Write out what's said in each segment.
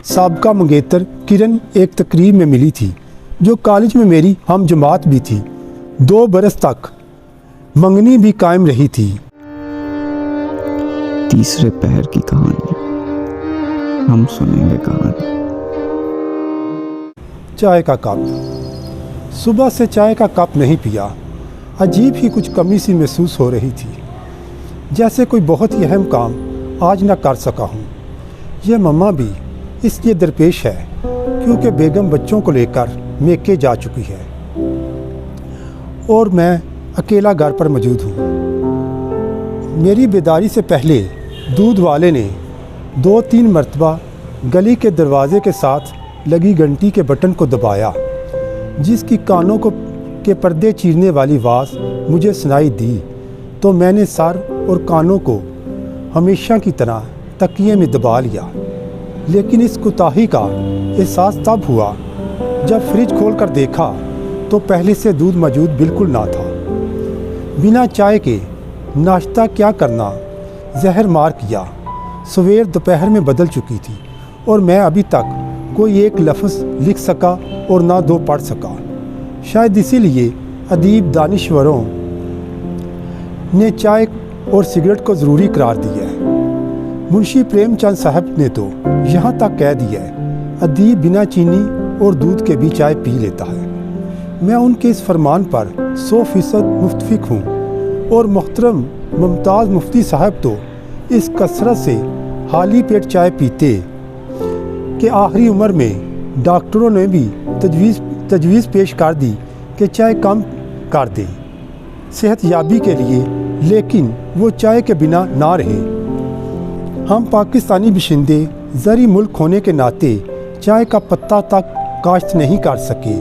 साबका मंगेतर किरण एक तकरीब में मिली थी जो कॉलेज में मेरी हम जमात भी थी। 2 बरस तक मंगनी भी कायम रही थी। तीसरे पहर की कहानी, हम सुनेंगे कहानी। चाय का कप। सुबह से चाय का कप नहीं पिया। अजीब ही कुछ कमी सी महसूस हो रही थी, जैसे कोई बहुत ही अहम काम आज ना कर सका हूँ। यह मम्मा भी इसलिए दरपेश है क्योंकि बेगम बच्चों को लेकर मेके जा चुकी है और मैं अकेला घर पर मौजूद हूँ। मेरी बेदारी से पहले दूध वाले ने 2-3 मरतबा गली के दरवाजे के साथ लगी घंटी के बटन को दबाया, जिसकी कानों के पर्दे चीरने वाली आवाज़ मुझे सुनाई दी। तो मैंने सर और कानों को हमेशा की तरह तकिए में दबा लिया। लेकिन इस कोताही का एहसास तब हुआ जब फ्रिज खोलकर देखा तो पहले से दूध मौजूद बिल्कुल ना था। बिना चाय के नाश्ता क्या करना जहर मार किया। सवेर दोपहर में बदल चुकी थी और मैं अभी तक कोई एक लफ्ज़ लिख सका और ना 2 पढ़ सका। शायद इसीलिए अदीब दानिश्वरों ने चाय और सिगरेट को ज़रूरी करार दिया है। मुंशी प्रेमचंद साहब ने तो यहाँ तक कह दिया है, अदीब बिना चीनी और दूध के भी चाय पी लेता है। मैं उनके इस फरमान पर 100% मुत्तफिक हूँ और मोहतरम मुमताज़ मुफ्ती साहब तो इस कसरत से खाली पेट चाय पीते कि आखिरी उम्र में डॉक्टरों ने भी तजवीज़ पेश कर दी कि चाय कम कर दें सेहत याबी के लिए, लेकिन वो चाय के बिना ना रहे। हम पाकिस्तानी बाशिंदे ज़री मुल्क होने के नाते चाय का पत्ता तक काश्त नहीं कर सके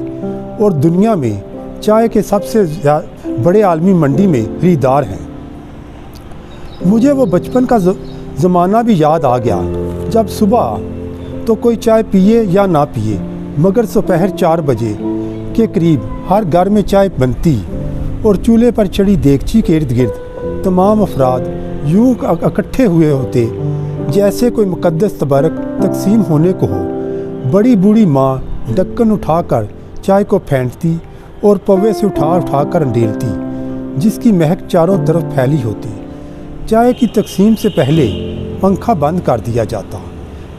और दुनिया में चाय के सबसे बड़े आलमी मंडी में खरीदार हैं। मुझे वो बचपन का ज़माना भी याद आ गया जब सुबह तो कोई चाय पिए या ना पिए मगर दोपहर 4 बजे के करीब हर घर में चाय बनती और चूल्हे पर चढ़ी देगची के इर्द गिर्द तमाम अफराद यूं इकट्ठे हुए होते जैसे कोई मुकद्दस तबरक तकसीम होने को हो। बड़ी बूढ़ी माँ ढक्कन उठाकर चाय को फेंटती और पवे से उठा कर अंडेलती, जिसकी महक चारों तरफ फैली होती। चाय की तकसीम से पहले पंखा बंद कर दिया जाता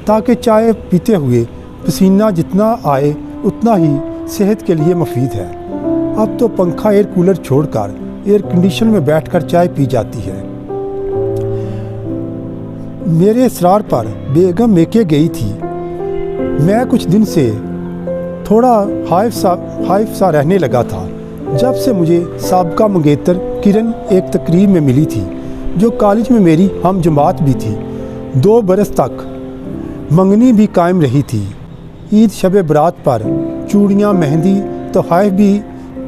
ताकि चाय पीते हुए पसीना जितना आए उतना ही सेहत के लिए मुफीद है। अब तो पंखा एयर कूलर छोड़कर एयर कंडीशन में बैठकर चाय पी जाती है। मेरे इसरार पर बेगम मेके गई थी। मैं कुछ दिन से थोड़ा हाइफ सा रहने लगा था जब से मुझे साबका मंगेतर किरण एक तकरीब में मिली थी जो कॉलेज में मेरी हम जमात भी थी। 2 बरस तक मंगनी भी कायम रही थी। ईद शब बरात पर चूड़ियाँ मेहंदी तोहफ़े भी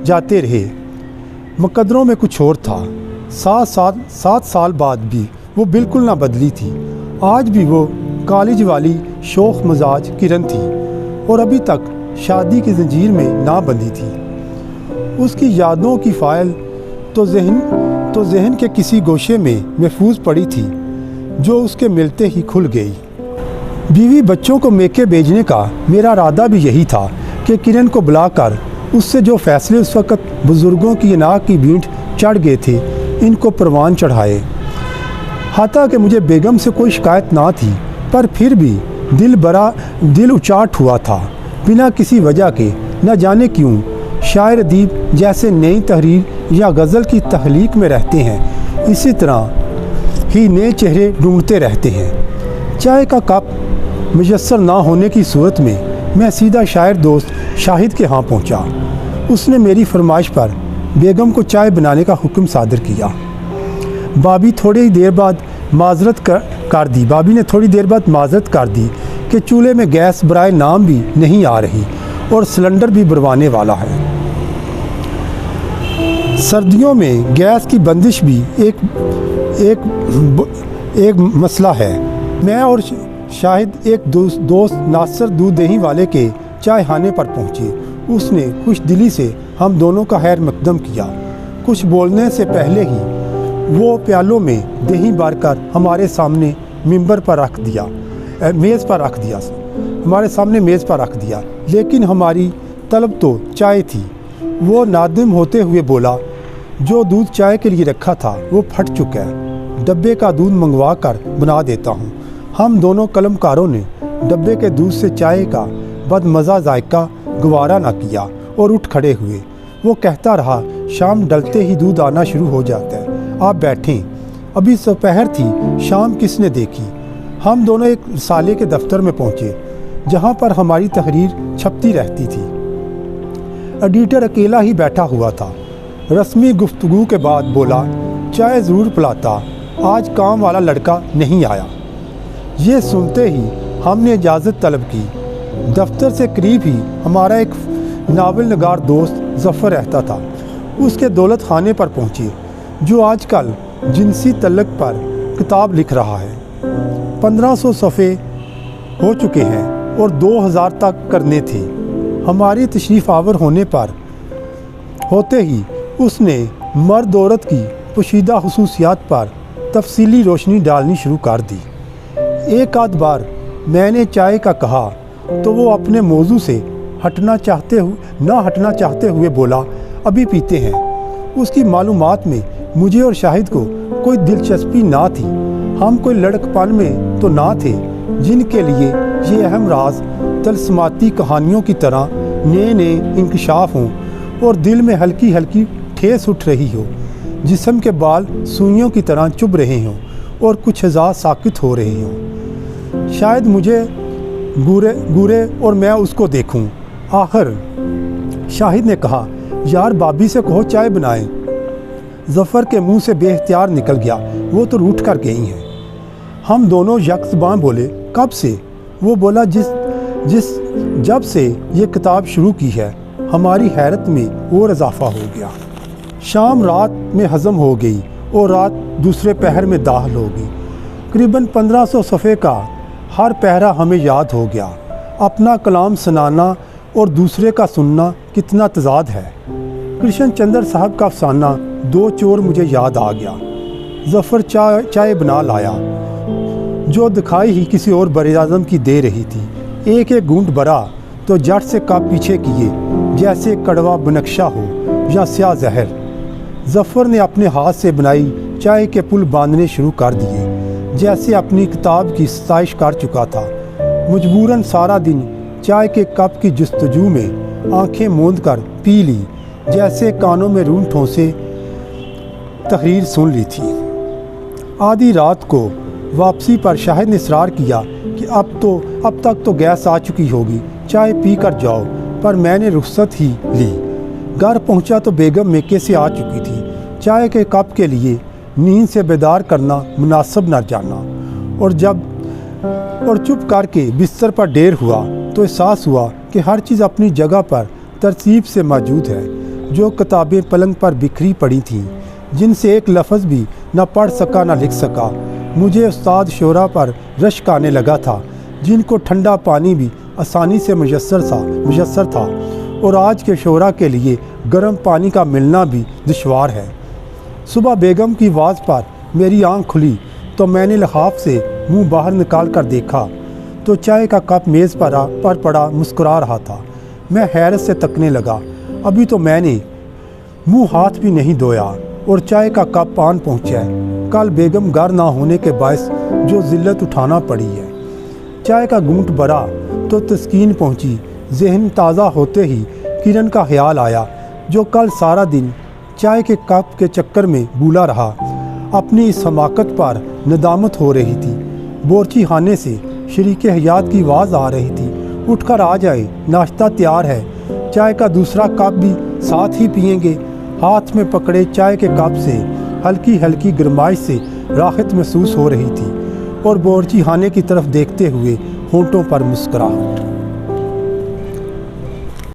जाते रहे। मुकद्दरों में कुछ और था। 7 साल बाद भी वो बिल्कुल ना बदली थी। आज भी वो कॉलेज वाली शौख मजाज किरण थी और अभी तक शादी की जंजीर में ना बंधी थी। उसकी यादों की फ़ाइल तो जहन के किसी गोशे में महफूज पड़ी थी जो उसके मिलते ही खुल गई। बीवी बच्चों को मेके भेजने का मेरा इरादा भी यही था कि किरण को बुलाकर उससे जो फैसले उस वक़्त बुज़ुर्गों की नाक की भींट चढ़ गए थे इनको परवान चढ़ाए। हालांकि मुझे बेगम से कोई शिकायत ना थी, पर फिर भी दिल उचाट हुआ था बिना किसी वजह के। न जाने क्यों शायर अदीब जैसे नई तहरीर या गज़ल की तख्लीक में रहते हैं, इसी तरह ही नए चेहरे ढूंढते रहते हैं। चाय का कप मुयस्सर ना होने की सूरत में मैं सीधा शायर दोस्त शाहिद के यहाँ पहुँचा। उसने मेरी फरमाइश पर बेगम को चाय बनाने का हुक्म सादर किया। बाबी ने थोड़ी देर बाद माजरत कर दी कि चूल्हे में गैस बराए नाम भी नहीं आ रही और सिलेंडर भी भरवाने वाला है। सर्दियों में गैस की बंदिश भी एक मसला है। मैं और शाहिद एक दोस्त नासर दूध दही वाले के चाय खाने पर पहुँचे। उसने खुश दिली से हम दोनों का खैर मकदम किया। कुछ बोलने से पहले ही वो प्यालों में दही भरकर हमारे सामने मेज़ पर रख दिया। हमारे सामने मेज़ पर रख दिया, लेकिन हमारी तलब तो चाय थी। वो नादिम होते हुए बोला, जो दूध चाय के लिए रखा था वो फट चुका है, डब्बे का दूध मंगवा कर बना देता हूँ। हम दोनों कलमकारों ने डब्बे के दूध से चाय का बदमज़ा जायका गवारा ना किया और उठ खड़े हुए। वो कहता रहा, शाम ढलते ही दूध आना शुरू हो जाता है, आप बैठें। अभी दोपहर थी, शाम किसने देखी। हम दोनों एक रसाले के दफ्तर में पहुँचे, जहाँ पर हमारी तहरीर छपती रहती थी। एडिटर अकेला ही बैठा हुआ था। रस्मी गुफ्तगू के बाद बोला, चाय ज़रूर पिलाता, आज काम वाला लड़का नहीं आया। ये सुनते ही हमने इजाज़त तलब की। दफ्तर से करीब ही हमारा एक नावल नगार दोस्त ज़फ़र रहता था। उसके दौलत खाने पर पहुँचे, जो आजकल जिनसी तल्लक पर किताब लिख रहा है। 1500 सफ़े हो चुके हैं और 2000 तक करने थे। हमारी तशरीफ़ आवर होते ही उसने मर्द औरत की पोशीदा खुसूसियात पर तफसीली रोशनी डालनी शुरू कर दी। एक आध बार मैंने चाय का कहा तो वो अपने मौजू से हटना चाहते हुए बोला, अभी पीते हैं। उसकी मालूमात में मुझे और शाहिद को कोई दिलचस्पी ना थी। हम कोई लड़कपन में तो ना थे जिनके लिए ये अहम राज तलस्माती कहानियों की तरह नए नए इंकशाफ हों और दिल में हल्की हल्की ठेस उठ रही हो, जिस्म के बाल सुइयों की तरह चुभ रहे हों और कुछ हज़ार साकित हो रहे हों। शायद मुझे गुरे और मैं उसको देखूं। आखिर शाहिद ने कहा, यार बाबी से कहो चाय बनाए। ज़फ़र के मुंह से बेख्तियार निकल गया, वो तो रूठ कर गई हैं। हम दोनों यकज़बान बोले, कब से? वो बोला, जब से ये किताब शुरू की है। हमारी हैरत में और इजाफा हो गया। शाम रात में हज़म हो गई और रात दूसरे पहर में दाखिल हो गई। करीबन 1500 सफ़े का हर पहरा हमें याद हो गया। अपना कलाम सुनाना और दूसरे का सुनना कितना तजाद है। कृष्ण चंद्र साहब का अफसाना दो चोर मुझे याद आ गया। ज़फ़र चाय बना लाया, जो दिखाई ही किसी और बरे-आज़म की दे रही थी। एक एक घूंट भरा तो जट से कप पीछे किए, जैसे कड़वा बनक्शा हो या स्याह जहर। ज़फ़र ने अपने हाथ से बनाई चाय के पुल बांधने शुरू कर दिए, जैसे अपनी किताब की सताइश कर चुका था। मजबूरन सारा दिन चाय के कप की जस्तजू में आंखें मूंद कर पी ली, जैसे कानों में रूं ठोंसे तहरीर सुन ली थी। आधी रात को वापसी पर शाहिद ने इसरार किया कि अब तक तो गैस आ चुकी होगी, चाय पी कर जाओ, पर मैंने रुख्सत ही ली। घर पहुंचा तो बेगम मेके से आ चुकी थी। चाय के कप के लिए नींद से बेदार करना मुनासिब न जाना, और चुप करके बिस्तर पर ढेर हुआ तो एहसास हुआ कि हर चीज़ अपनी जगह पर तरतीब से मौजूद है। जो किताबें पलंग पर बिखरी पड़ी थीं, जिनसे एक लफ्ज़ भी न पढ़ सका न लिख सका। मुझे उस्ताद शोरा पर रश्क आने लगा था, जिनको ठंडा पानी भी आसानी से मुयस्सर था, और आज के शोरा के लिए गर्म पानी का मिलना भी दुश्वार है। सुबह बेगम की आवाज़ पर मेरी आंख खुली तो मैंने लिहाफ से मुंह बाहर निकाल कर देखा तो चाय का कप मेज़ पर पड़ा मुस्कुरा रहा था। मैं हैरत से तकने लगा। अभी तो मैंने मुंह हाथ भी नहीं धोया और चाय का कप पान पहुँचा है। कल बेगम घर ना होने के बायस जो ज़िल्लत उठाना पड़ी है। चाय का घूंट भरा तो तस्कीन पहुँची। जहन ताज़ा होते ही किरण का ख्याल आया, जो कल सारा दिन चाय के कप के चक्कर में भूला रहा। अपनी इस हमाकत पर नदामत हो रही थी। बोरची खाने से शरीके हयात की आवाज़ आ रही थी, उठकर आ जाए, नाश्ता तैयार है। चाय का दूसरा कप भी साथ ही पिएंगे। हाथ में पकड़े चाय के कप से हल्की हल्की गरमाइश से राहत महसूस हो रही थी और बोरची खाने की तरफ देखते हुए होंठों पर मुस्कुराहट।